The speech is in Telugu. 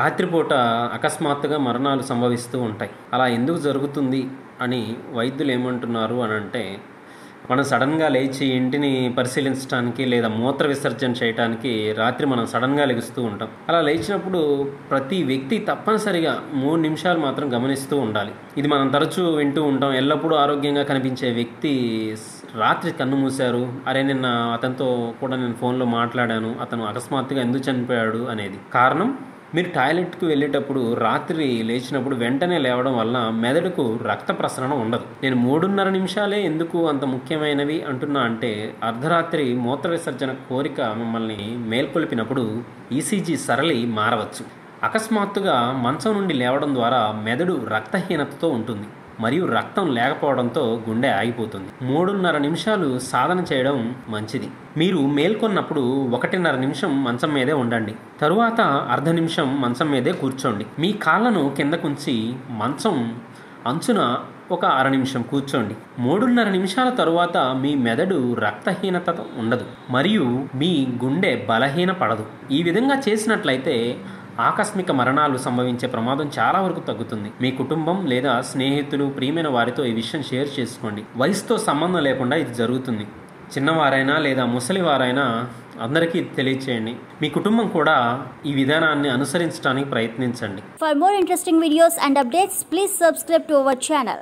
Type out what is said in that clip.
రాత్రిపూట అకస్మాత్తుగా మరణాలు సంభవిస్తూ ఉంటాయి. అలా ఎందుకు జరుగుతుంది అని వైద్యులు ఏమంటున్నారు అని అంటే, మనం సడన్గా లేచి ఇంటిని పరిశీలించడానికి లేదా మూత్ర విసర్జన చేయడానికి రాత్రి మనం సడన్గా లెగుస్తూ ఉంటాం. అలా లేచినప్పుడు ప్రతి వ్యక్తి తప్పనిసరిగా 3 నిమిషాలు మాత్రం గమనిస్తూ ఉండాలి. ఇది మనం తరచూ వింటూ ఉంటాం. ఎల్లప్పుడూ ఆరోగ్యంగా కనిపించే వ్యక్తి రాత్రి కన్ను మూశారు, అరే నిన్న అతనితో కూడా నేను ఫోన్లో మాట్లాడాను, అతను అకస్మాత్తుగా ఎందుకు చనిపోయాడు అనేది. కారణం, మీరు టాయిలెట్కి వెళ్ళేటప్పుడు రాత్రి లేచినప్పుడు వెంటనే లేవడం వల్ల మెదడుకు రక్త ప్రసరణ ఉండదు. నేను 3.5 నిమిషాలే ఎందుకు అంత ముఖ్యమైనవి అంటున్నా అంటే, అర్ధరాత్రి మూత్ర విసర్జన కోరిక మిమ్మల్ని మేల్కొల్పినప్పుడు ఈసీజీ సరళి మారవచ్చు. అకస్మాత్తుగా మంచం నుండి లేవడం ద్వారా మెదడు రక్తహీనతతో ఉంటుంది మరియు రక్తం లేకపోవడంతో గుండె ఆగిపోతుంది. 3.5 నిమిషాలు సాధన చేయడం మంచిది. మీరు మేల్కొన్నప్పుడు 1.5 నిమిషం మంచం మీదే ఉండండి. తరువాత అర్ధ నిమిషం మంచం మీదే కూర్చోండి. మీ కాళ్ళను కిందకుంచి మంచం అంచున ఒక అర నిమిషం కూర్చోండి. 3.5 నిమిషాల తరువాత మీ మెదడు రక్తహీనత ఉండదు మరియు మీ గుండె బలహీన పడదు. ఈ విధంగా చేసినట్లయితే ఆకస్మిక మరణాలు సంభవించే ప్రమాదం చాలా వరకు తగ్గుతుంది. మీ కుటుంబం లేదా స్నేహితులు, ప్రియమైన వారితో ఈ విషయం షేర్ చేసుకోండి. వయసుతో సంబంధం లేకుండా ఇది జరుగుతుంది. చిన్నవారైనా లేదా ముసలివారైనా అందరికీ తెలియచేయండి. మీ కుటుంబం కూడా ఈ విధానాన్ని అనుసరించడానికి ప్రయత్నించండి. For more interesting videos and updates, please subscribe to our channel.